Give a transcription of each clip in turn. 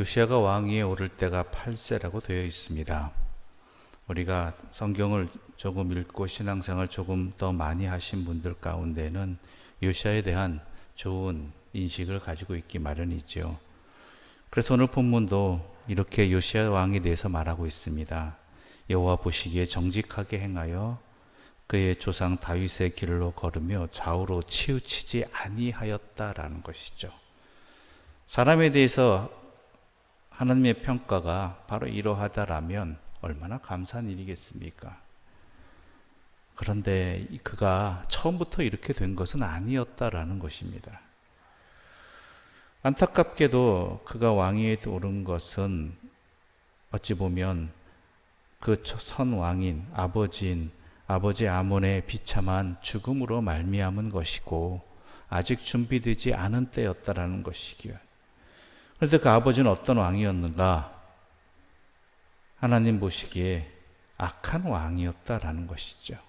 요시야가 왕위에 오를 때가 8세라고 되어 있습니다. 우리가 성경을 조금 읽고 신앙생활 조금 더 많이 하신 분들 가운데는 요시야에 대한 좋은 인식을 가지고 있기 마련이죠. 그래서 오늘 본문도 이렇게 요시야 왕에 대해서 말하고 있습니다. 여호와 보시기에 정직하게 행하여 그의 조상 다윗의 길로 걸으며 좌우로 치우치지 아니하였다라는 것이죠. 사람에 대해서 하나님의 평가가 바로 이러하다라면 얼마나 감사한 일이겠습니까? 그런데 그가 처음부터 이렇게 된 것은 아니었다라는 것입니다. 안타깝게도 그가 왕위에 오른 것은 어찌 보면 그 선 왕인 아버지 아몬의 비참한 죽음으로 말미암은 것이고 아직 준비되지 않은 때였다라는 것이기요. 그런데 그 아버지는 어떤 왕이었는가? 하나님 보시기에 악한 왕이었다라는 것이죠.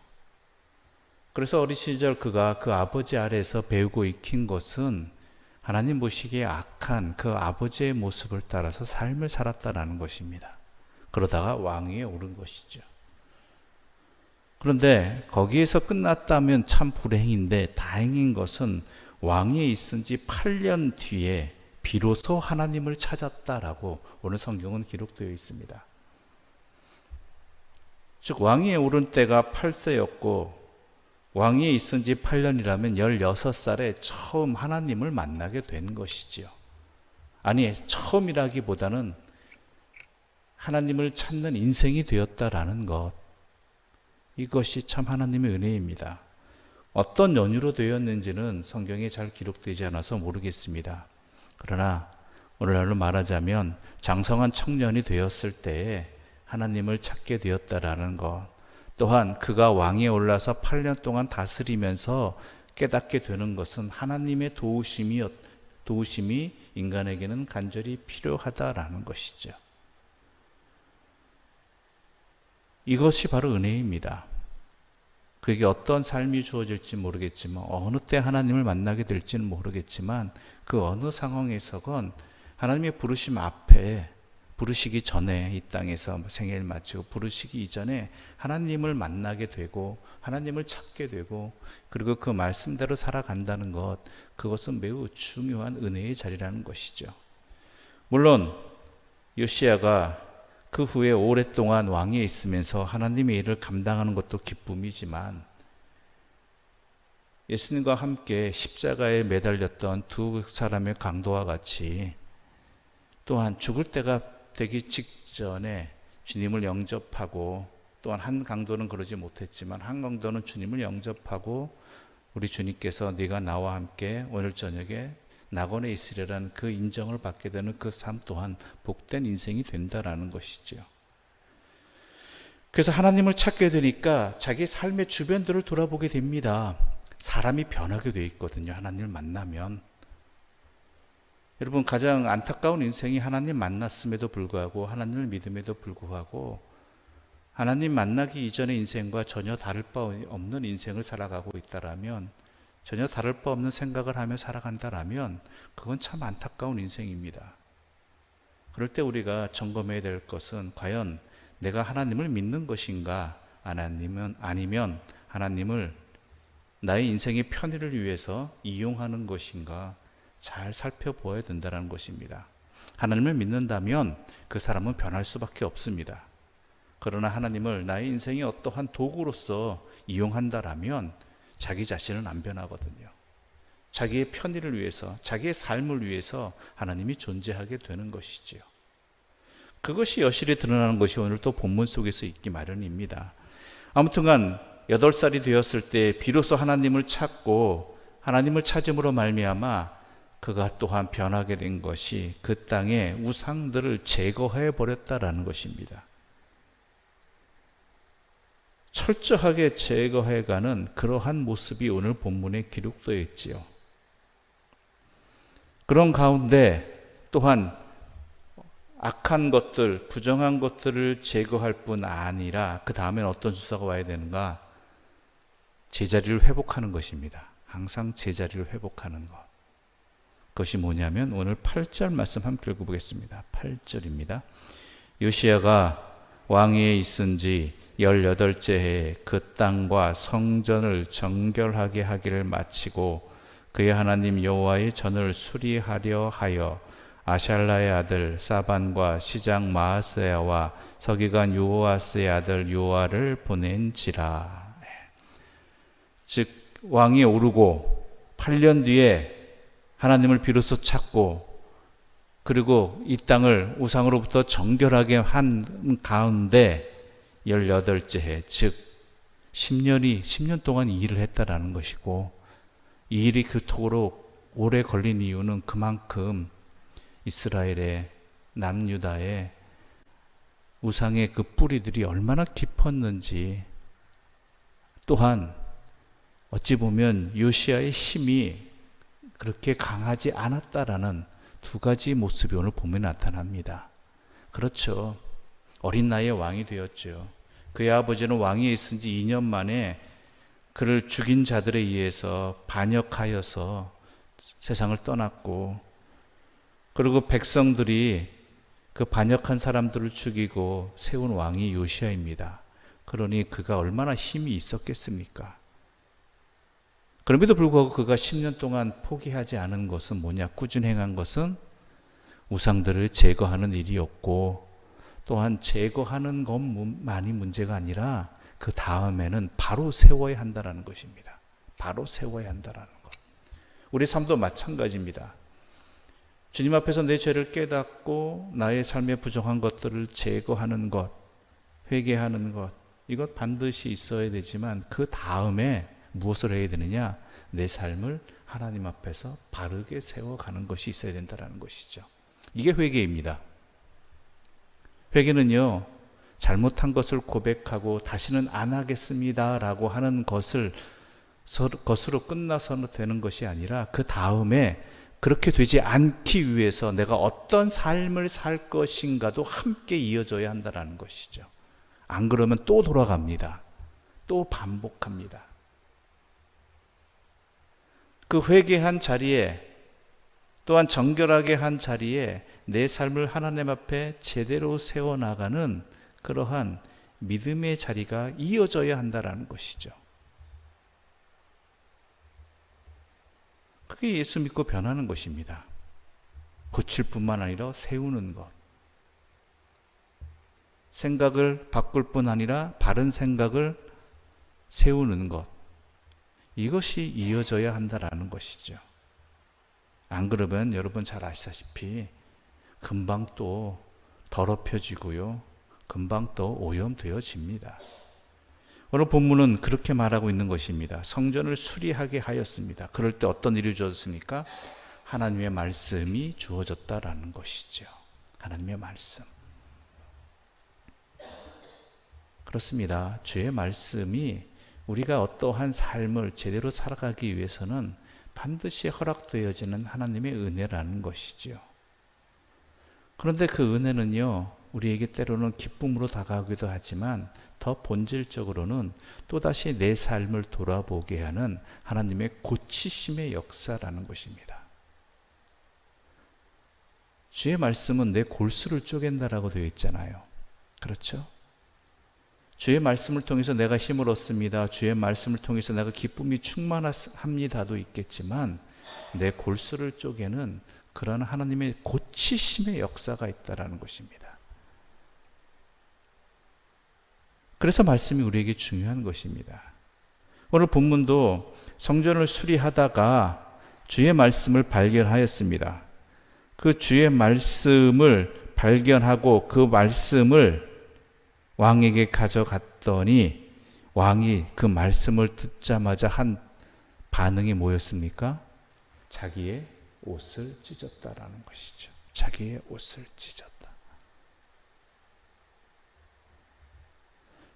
그래서 어린 시절 그가 그 아버지 아래에서 배우고 익힌 것은 하나님 보시기에 악한 그 아버지의 모습을 따라서 삶을 살았다라는 것입니다. 그러다가 왕위에 오른 것이죠. 그런데 거기에서 끝났다면 참 불행인데 다행인 것은 왕위에 있은 지 8년 뒤에 비로소 하나님을 찾았다라고 오늘 성경은 기록되어 있습니다. 즉 왕위에 오른 때가 8세였고 왕위에 있은 지 8년이라면 16살에 처음 하나님을 만나게 된 것이지요. 아니, 처음이라기보다는 하나님을 찾는 인생이 되었다라는 것, 이것이 참 하나님의 은혜입니다. 어떤 연유로 되었는지는 성경에 잘 기록되지 않아서 모르겠습니다. 그러나 오늘날로 말하자면 장성한 청년이 되었을 때에 하나님을 찾게 되었다라는 것, 또한 그가 왕위에 올라서 8년 동안 다스리면서 깨닫게 되는 것은 하나님의 도우심이 인간에게는 간절히 필요하다라는 것이죠. 이것이 바로 은혜입니다. 그에게 어떤 삶이 주어질지 모르겠지만, 어느 때 하나님을 만나게 될지는 모르겠지만, 그 어느 상황에서건 하나님의 부르심 앞에, 부르시기 전에 이 땅에서 생애를 마치고 부르시기 이전에 하나님을 만나게 되고 하나님을 찾게 되고 그리고 그 말씀대로 살아간다는 것, 그것은 매우 중요한 은혜의 자리라는 것이죠. 물론 요시야가 그 후에 오랫동안 왕위에 있으면서 하나님의 일을 감당하는 것도 기쁨이지만 예수님과 함께 십자가에 매달렸던 두 사람의 강도와 같이 또한 죽을 때가 되기 직전에 주님을 영접하고, 또한 한 강도는 그러지 못했지만 한 강도는 주님을 영접하고 우리 주님께서 네가 나와 함께 오늘 저녁에 낙원에 있으리라는 그 인정을 받게 되는 그 삶 또한 복된 인생이 된다라는 것이죠. 그래서 하나님을 찾게 되니까 자기 삶의 주변들을 돌아보게 됩니다. 사람이 변하게 되어 있거든요. 하나님을 만나면. 여러분, 가장 안타까운 인생이 하나님 만났음에도 불구하고, 하나님을 믿음에도 불구하고 하나님 만나기 이전의 인생과 전혀 다를 바 없는 인생을 살아가고 있다라면, 전혀 다를 바 없는 생각을 하며 살아간다라면 그건 참 안타까운 인생입니다. 그럴 때 우리가 점검해야 될 것은 과연 내가 하나님을 믿는 것인가, 아니면 하나님을 나의 인생의 편의를 위해서 이용하는 것인가 잘 살펴보아야 된다는 것입니다. 하나님을 믿는다면 그 사람은 변할 수밖에 없습니다. 그러나 하나님을 나의 인생의 어떠한 도구로서 이용한다라면 자기 자신은 안 변하거든요. 자기의 편의를 위해서, 자기의 삶을 위해서 하나님이 존재하게 되는 것이지요. 그것이 여실히 드러나는 것이 오늘 또 본문 속에서 있기 마련입니다. 아무튼간 8살이 되었을 때 비로소 하나님을 찾고 하나님을 찾음으로 말미암아 그가 또한 변하게 된 것이 그 땅의 우상들을 제거해 버렸다라는 것입니다. 철저하게 제거해가는 그러한 모습이 오늘 본문에 기록되어 있지요. 그런 가운데 또한 악한 것들, 부정한 것들을 제거할 뿐 아니라 그 다음엔 어떤 수사가 와야 되는가? 제자리를 회복하는 것입니다. 항상 제자리를 회복하는 것. 그것이 뭐냐면 오늘 8절 말씀 함께 읽어보겠습니다. 8절입니다. 요시야가 왕위에 있은 지 18째 해에 그 땅과 성전을 정결하게 하기를 마치고 그의 하나님 여호와의 전을 수리하려 하여 아샬라의 아들 사반과 시장 마아스야와 서기관 요아스의 아들 요아를 보낸지라. 즉 왕이 오르고 8년 뒤에 하나님을 비로소 찾고 그리고 이 땅을 우상으로부터 정결하게 한 가운데 18째 해, 즉 10년 동안 이 일을 했다라는 것이고, 이 일이 그토록 오래 걸린 이유는 그만큼 이스라엘의 남유다의 우상의 그 뿌리들이 얼마나 깊었는지, 또한 어찌 보면 요시야의 힘이 그렇게 강하지 않았다라는 두 가지 모습이 오늘 보면 나타납니다. 그렇죠. 어린 나이에 왕이 되었죠. 그의 아버지는 왕위에 있은 지 2년 만에 그를 죽인 자들에 의해서 반역하여서 세상을 떠났고, 그리고 백성들이 그 반역한 사람들을 죽이고 세운 왕이 요시야입니다. 그러니 그가 얼마나 힘이 있었겠습니까? 그럼에도 불구하고 그가 10년 동안 포기하지 않은 것은 뭐냐? 꾸준히 행한 것은 우상들을 제거하는 일이었고, 또한 제거하는 것만이 문제가 아니라 그 다음에는 바로 세워야 한다는 것입니다. 바로 세워야 한다는 것. 우리 삶도 마찬가지입니다. 주님 앞에서 내 죄를 깨닫고 나의 삶에 부정한 것들을 제거하는 것, 회개하는 것, 이것 반드시 있어야 되지만 그 다음에 무엇을 해야 되느냐? 내 삶을 하나님 앞에서 바르게 세워가는 것이 있어야 된다는 것이죠. 이게 회개입니다. 회개는요, 잘못한 것을 고백하고 다시는 안 하겠습니다 라고 하는 것으로 끝나서는 되는 것이 아니라 그 다음에 그렇게 되지 않기 위해서 내가 어떤 삶을 살 것인가도 함께 이어져야 한다는 것이죠. 안 그러면 또 돌아갑니다. 또 반복합니다. 그 회개한 자리에, 또한 정결하게 한 자리에 내 삶을 하나님 앞에 제대로 세워나가는 그러한 믿음의 자리가 이어져야 한다는 것이죠. 그게 예수 믿고 변하는 것입니다. 고칠 뿐만 아니라 세우는 것. 생각을 바꿀 뿐 아니라 바른 생각을 세우는 것. 이것이 이어져야 한다는 것이죠. 안 그러면 여러분 잘 아시다시피 금방 또 더럽혀지고요. 금방 또 오염되어집니다. 오늘 본문은 그렇게 말하고 있는 것입니다. 성전을 수리하게 하였습니다. 그럴 때 어떤 일이 주어졌습니까? 하나님의 말씀이 주어졌다라는 것이죠. 하나님의 말씀. 그렇습니다. 주의 말씀이 우리가 어떠한 삶을 제대로 살아가기 위해서는 반드시 허락되어지는 하나님의 은혜라는 것이죠. 그런데 그 은혜는요, 우리에게 때로는 기쁨으로 다가오기도 하지만 더 본질적으로는 또다시 내 삶을 돌아보게 하는 하나님의 고치심의 역사라는 것입니다. 주의 말씀은 내 골수를 쪼갠다라고 되어 있잖아요. 그렇죠? 주의 말씀을 통해서 내가 힘을 얻습니다. 주의 말씀을 통해서 내가 기쁨이 충만합니다도 있겠지만 내 골수를 쪼개는 그런 하나님의 고치심의 역사가 있다라는 것입니다. 그래서 말씀이 우리에게 중요한 것입니다. 오늘 본문도 성전을 수리하다가 주의 말씀을 발견하였습니다. 그 주의 말씀을 발견하고 그 말씀을 왕에게 가져갔더니 왕이 그 말씀을 듣자마자 한 반응이 뭐였습니까? 자기의 옷을 찢었다라는 것이죠. 자기의 옷을 찢었다.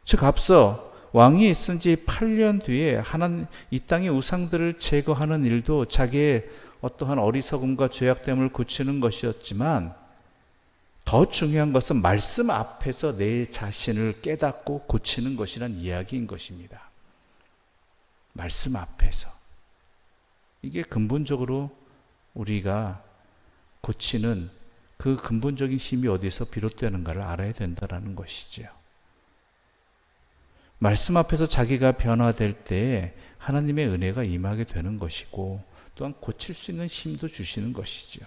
즉 앞서 왕이 있은 지 8년 뒤에 하나님 이 땅의 우상들을 제거하는 일도 자기의 어떠한 어리석음과 죄악됨을 고치는 것이었지만 더 중요한 것은 말씀 앞에서 내 자신을 깨닫고 고치는 것이란 이야기인 것입니다. 말씀 앞에서. 이게 근본적으로 우리가 고치는 그 근본적인 힘이 어디서 비롯되는가를 알아야 된다는 것이죠. 말씀 앞에서 자기가 변화될 때 하나님의 은혜가 임하게 되는 것이고 또한 고칠 수 있는 힘도 주시는 것이죠.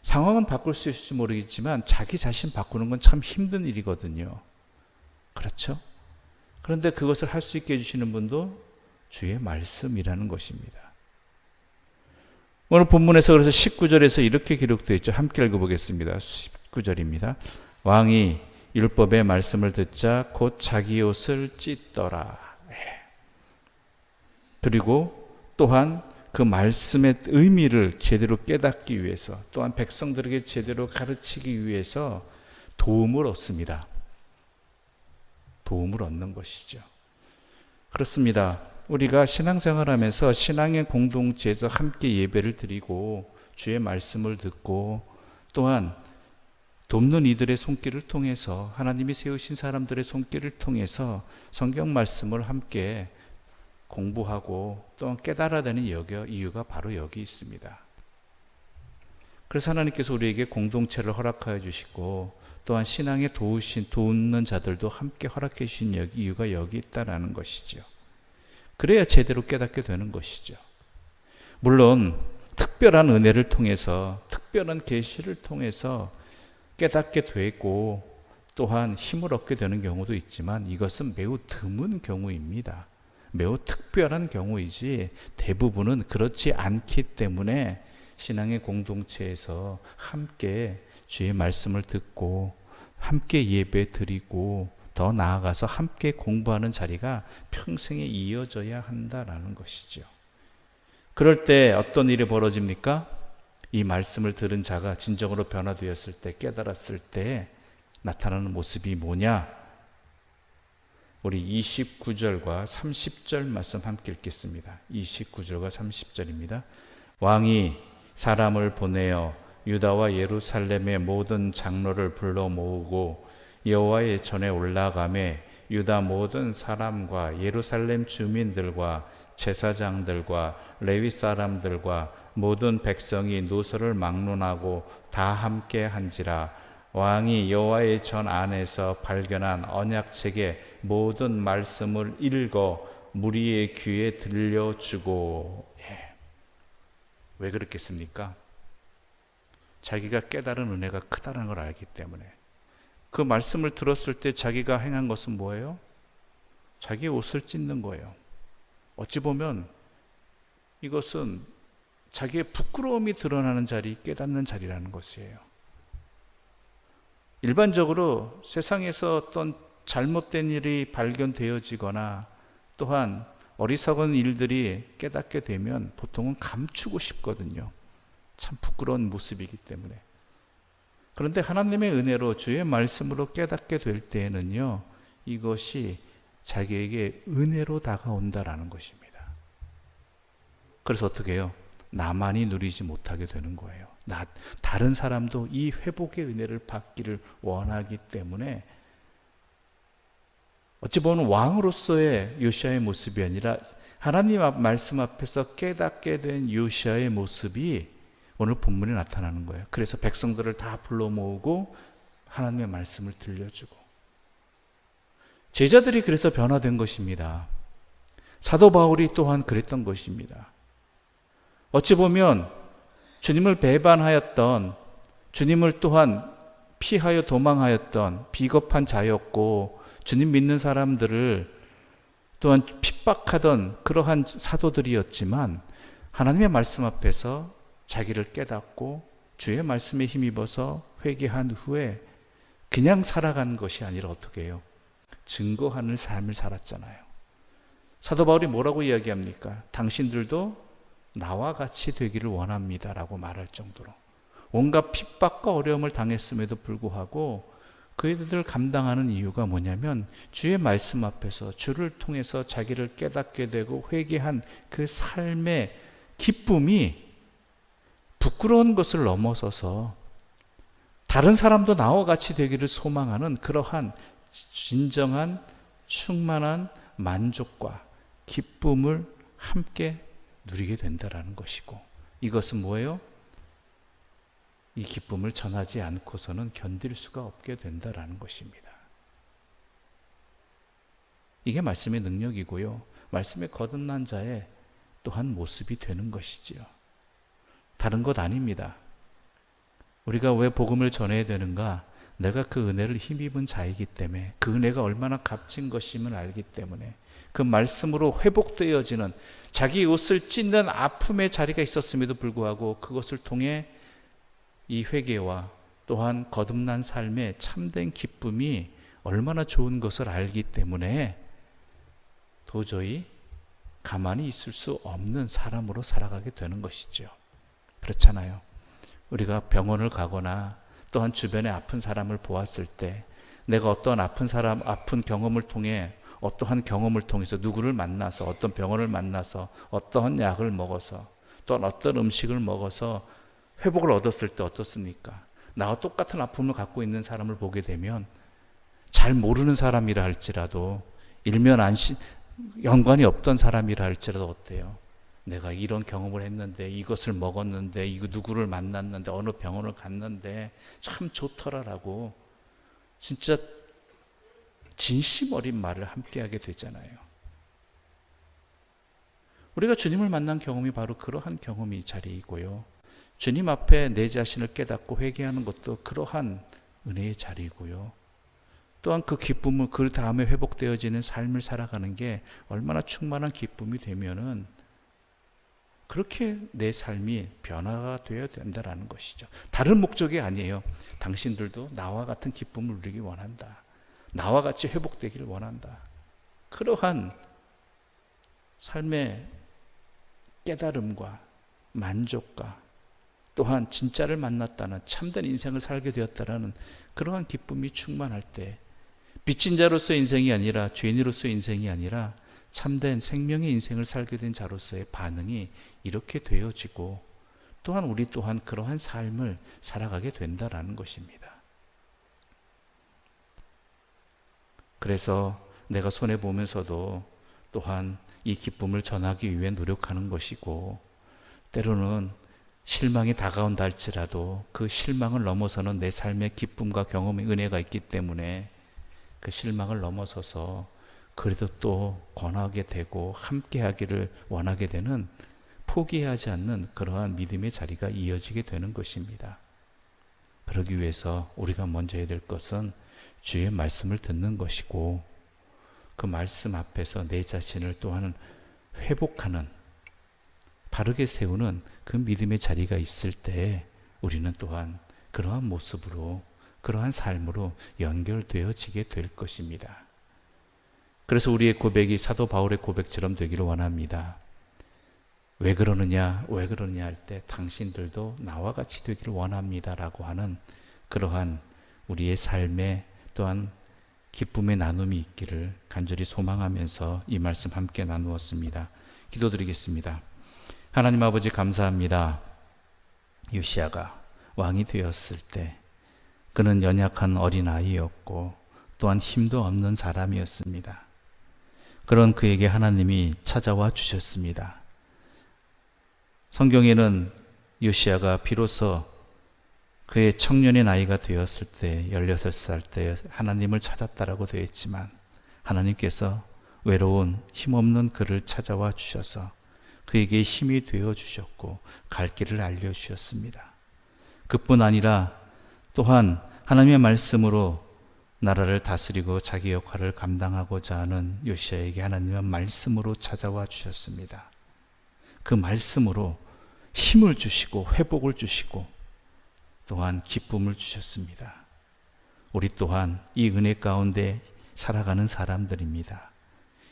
상황은 바꿀 수 있을지 모르겠지만 자기 자신 바꾸는 건 참 힘든 일이거든요. 그렇죠? 그런데 그것을 할 수 있게 해주시는 분도 주의 말씀이라는 것입니다. 오늘 본문에서 그래서 19절에서 이렇게 기록되어 있죠. 함께 읽어보겠습니다. 19절입니다. 왕이 율법의 말씀을 듣자 곧 자기 옷을 찢더라. 그리고 또한 그 말씀의 의미를 제대로 깨닫기 위해서, 또한 백성들에게 제대로 가르치기 위해서 도움을 얻습니다. 도움을 얻는 것이죠. 그렇습니다. 우리가 신앙생활하면서 신앙의 공동체에서 함께 예배를 드리고 주의 말씀을 듣고 또한 돕는 이들의 손길을 통해서, 하나님이 세우신 사람들의 손길을 통해서 성경 말씀을 함께 공부하고 또한 깨달아야 되는 이유가 바로 여기 있습니다. 그래서 하나님께서 우리에게 공동체를 허락하여 주시고 또한 신앙에 돕는 자들도 함께 허락해 주신 이유가 여기 있다라는 것이죠. 그래야 제대로 깨닫게 되는 것이죠. 물론 특별한 은혜를 통해서, 특별한 계시를 통해서 깨닫게 되고 또한 힘을 얻게 되는 경우도 있지만 이것은 매우 드문 경우입니다. 매우 특별한 경우이지 대부분은 그렇지 않기 때문에 신앙의 공동체에서 함께 주의 말씀을 듣고 함께 예배 드리고 더 나아가서 함께 공부하는 자리가 평생에 이어져야 한다라는 것이죠. 그럴 때 어떤 일이 벌어집니까? 이 말씀을 들은 자가 진정으로 변화되었을 때, 깨달았을 때 나타나는 모습이 뭐냐? 우리 29절과 30절 말씀 함께 읽겠습니다. 29절과 30절입니다. 왕이 사람을 보내어 유다와 예루살렘의 모든 장로를 불러 모으고 여호와의 전에 올라가매 유다 모든 사람과 예루살렘 주민들과 제사장들과 레위 사람들과 모든 백성이 노소를 막론하고 다 함께 한지라. 왕이 여호와의 전 안에서 발견한 언약책의 모든 말씀을 읽어 무리의 귀에 들려주고. 왜 그렇겠습니까? 자기가 깨달은 은혜가 크다는 걸 알기 때문에. 그 말씀을 들었을 때 자기가 행한 것은 뭐예요? 자기의 옷을 찢는 거예요. 어찌 보면 이것은 자기의 부끄러움이 드러나는 자리, 깨닫는 자리라는 것이에요. 일반적으로 세상에서 어떤 잘못된 일이 발견되어지거나 또한 어리석은 일들이 깨닫게 되면 보통은 감추고 싶거든요. 참 부끄러운 모습이기 때문에. 그런데 하나님의 은혜로 주의 말씀으로 깨닫게 될 때에는요, 이것이 자기에게 은혜로 다가온다라는 것입니다. 그래서 어떻게 해요? 나만이 누리지 못하게 되는 거예요. 다른 사람도 이 회복의 은혜를 받기를 원하기 때문에 어찌 보면 왕으로서의 요시아의 모습이 아니라 하나님 말씀 앞에서 깨닫게 된 요시아의 모습이 오늘 본문에 나타나는 거예요. 그래서 백성들을 다 불러 모으고 하나님의 말씀을 들려주고, 제자들이 그래서 변화된 것입니다. 사도 바울이 또한 그랬던 것입니다. 어찌 보면 주님을 배반하였던, 주님을 또한 피하여 도망하였던 비겁한 자였고 주님 믿는 사람들을 또한 핍박하던 그러한 사도들이었지만 하나님의 말씀 앞에서 자기를 깨닫고 주의 말씀에 힘입어서 회개한 후에 그냥 살아간 것이 아니라 어떻게 해요? 증거하는 삶을 살았잖아요. 사도 바울이 뭐라고 이야기합니까? 당신들도 나와 같이 되기를 원합니다 라고 말할 정도로 온갖 핍박과 어려움을 당했음에도 불구하고 그들을 감당하는 이유가 뭐냐면 주의 말씀 앞에서 주를 통해서 자기를 깨닫게 되고 회개한 그 삶의 기쁨이 부끄러운 것을 넘어서서 다른 사람도 나와 같이 되기를 소망하는 그러한 진정한 충만한 만족과 기쁨을 함께 누리게 된다라는 것이고, 이것은 뭐예요? 이 기쁨을 전하지 않고서는 견딜 수가 없게 된다라는 것입니다. 이게 말씀의 능력이고요. 말씀에 거듭난 자의 또한 모습이 되는 것이지요. 다른 것 아닙니다. 우리가 왜 복음을 전해야 되는가? 내가 그 은혜를 힘입은 자이기 때문에, 그 은혜가 얼마나 값진 것임을 알기 때문에, 그 말씀으로 회복되어지는, 자기 옷을 찢는 아픔의 자리가 있었음에도 불구하고 그것을 통해 이 회개와 또한 거듭난 삶의 참된 기쁨이 얼마나 좋은 것을 알기 때문에 도저히 가만히 있을 수 없는 사람으로 살아가게 되는 것이죠. 그렇잖아요. 우리가 병원을 가거나 또한 주변에 아픈 사람을 보았을 때, 내가 어떤 아픈 경험을 통해, 어떠한 경험을 통해서 누구를 만나서, 어떤 병원을 만나서, 어떠한 약을 먹어서, 또한 어떤 음식을 먹어서 회복을 얻었을 때 어떻습니까? 나와 똑같은 아픔을 갖고 있는 사람을 보게 되면, 잘 모르는 사람이라 할지라도, 연관이 없던 사람이라 할지라도 어때요? 내가 이런 경험을 했는데, 이것을 먹었는데, 이거 누구를 만났는데, 어느 병원을 갔는데 참 좋더라라고 진짜 진심 어린 말을 함께하게 되잖아요. 우리가 주님을 만난 경험이 바로 그러한 경험이 자리이고요. 주님 앞에 내 자신을 깨닫고 회개하는 것도 그러한 은혜의 자리이고요. 또한 그 기쁨을, 그 다음에 회복되어지는 삶을 살아가는 게 얼마나 충만한 기쁨이 되면은 그렇게 내 삶이 변화가 되어야 된다는 것이죠. 다른 목적이 아니에요. 당신들도 나와 같은 기쁨을 누리기 원한다. 나와 같이 회복되기를 원한다. 그러한 삶의 깨달음과 만족과 또한 진짜를 만났다는, 참된 인생을 살게 되었다는 그러한 기쁨이 충만할 때, 빚진 자로서의 인생이 아니라, 죄인으로서의 인생이 아니라 참된 생명의 인생을 살게 된 자로서의 반응이 이렇게 되어지고, 또한 우리 또한 그러한 삶을 살아가게 된다라는 것입니다. 그래서 내가 손해보면서도 또한 이 기쁨을 전하기 위해 노력하는 것이고, 때로는 실망이 다가온다 할지라도 그 실망을 넘어서는 내 삶의 기쁨과 경험의 은혜가 있기 때문에 그 실망을 넘어서서 그래도 또 권하게 되고 함께 하기를 원하게 되는, 포기하지 않는 그러한 믿음의 자리가 이어지게 되는 것입니다. 그러기 위해서 우리가 먼저 해야 될 것은 주의 말씀을 듣는 것이고, 그 말씀 앞에서 내 자신을 또한 회복하는, 바르게 세우는 그 믿음의 자리가 있을 때 우리는 또한 그러한 모습으로, 그러한 삶으로 연결되어지게 될 것입니다. 그래서 우리의 고백이 사도 바울의 고백처럼 되기를 원합니다. 왜 그러느냐 할 때 당신들도 나와 같이 되기를 원합니다 라고 하는 그러한 우리의 삶에 또한 기쁨의 나눔이 있기를 간절히 소망하면서 이 말씀 함께 나누었습니다. 기도드리겠습니다. 하나님 아버지, 감사합니다. 요시야가 왕이 되었을 때 그는 연약한 어린아이였고 또한 힘도 없는 사람이었습니다. 그런 그에게 하나님이 찾아와 주셨습니다. 성경에는 요시야가 비로소 그의 청년의 나이가 되었을 때, 16살 때 하나님을 찾았다라고 되어 있지만, 하나님께서 외로운 힘없는 그를 찾아와 주셔서 그에게 힘이 되어 주셨고 갈 길을 알려주셨습니다. 그뿐 아니라 또한 하나님의 말씀으로 나라를 다스리고 자기 역할을 감당하고자 하는 요시야에게 하나님은 말씀으로 찾아와 주셨습니다. 그 말씀으로 힘을 주시고 회복을 주시고 또한 기쁨을 주셨습니다. 우리 또한 이 은혜 가운데 살아가는 사람들입니다.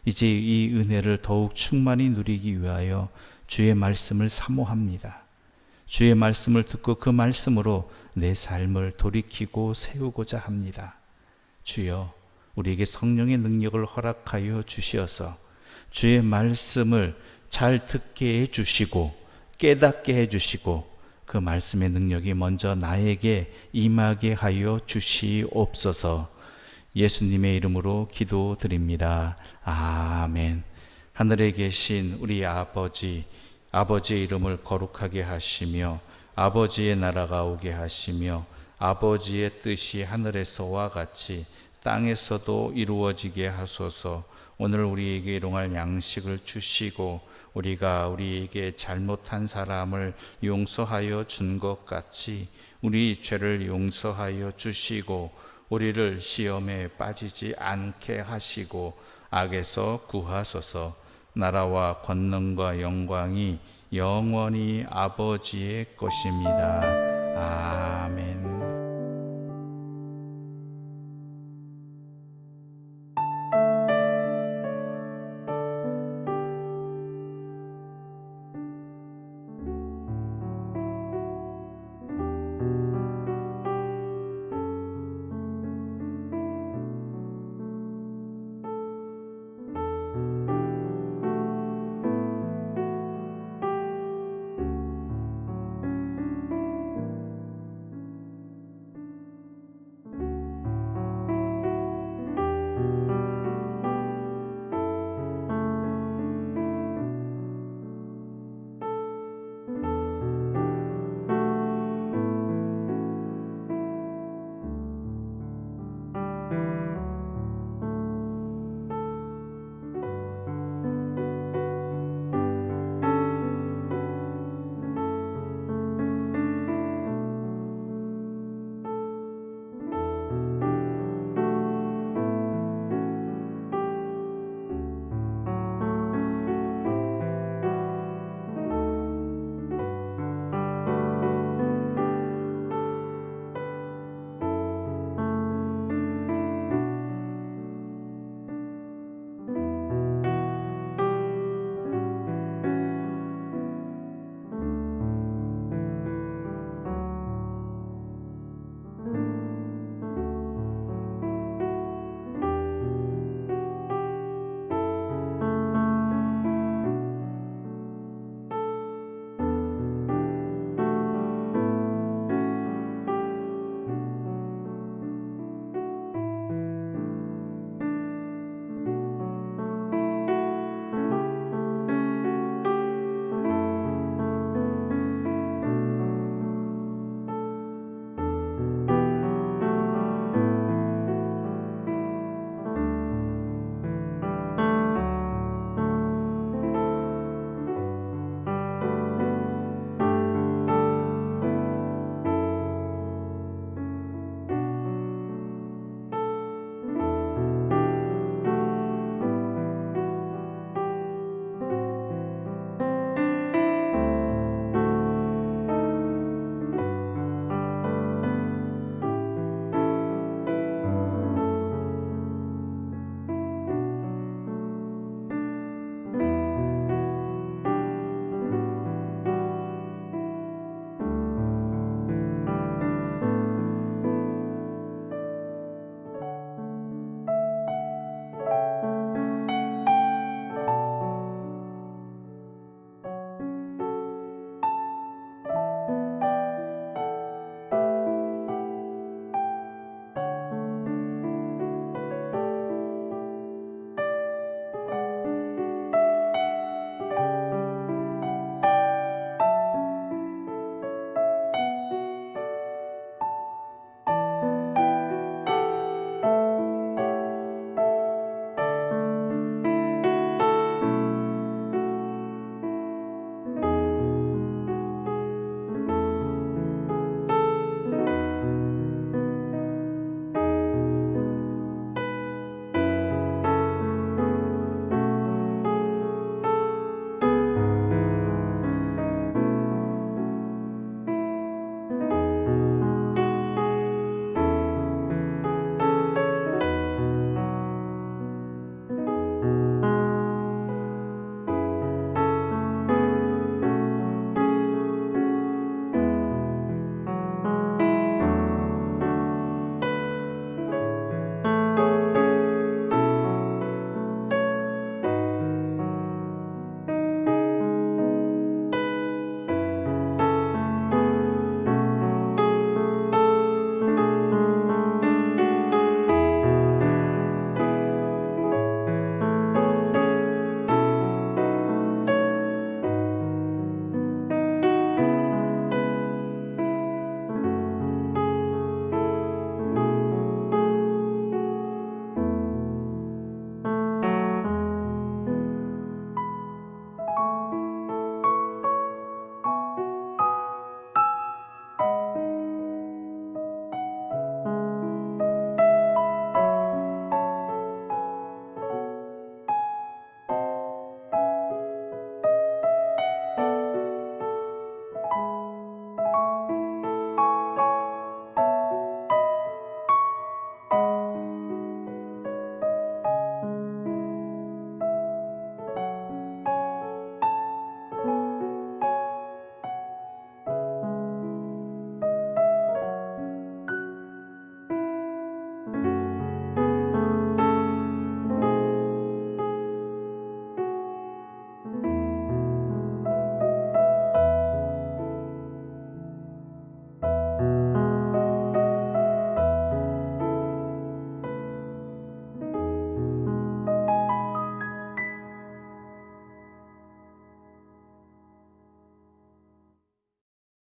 이제 이 은혜를 더욱 충만히 누리기 위하여 주의 말씀을 사모합니다. 주의 말씀을 듣고 그 말씀으로 내 삶을 돌이키고 세우고자 합니다. 주여, 우리에게 성령의 능력을 허락하여 주시어서 주의 말씀을 잘 듣게 해주시고 깨닫게 해주시고 그 말씀의 능력이 먼저 나에게 임하게 하여 주시옵소서. 예수님의 이름으로 기도드립니다. 아멘. 하늘에 계신 우리 아버지의 이름을 거룩하게 하시며 아버지의 나라가 오게 하시며 아버지의 뜻이 하늘에서와 같이 땅에서도 이루어지게 하소서. 오늘 우리에게 일용할 양식을 주시고 우리가 우리에게 잘못한 사람을 용서하여 준 것 같이 우리 죄를 용서하여 주시고 우리를 시험에 빠지지 않게 하시고 악에서 구하소서. 나라와 권능과 영광이 영원히 아버지의 것입니다. 아멘.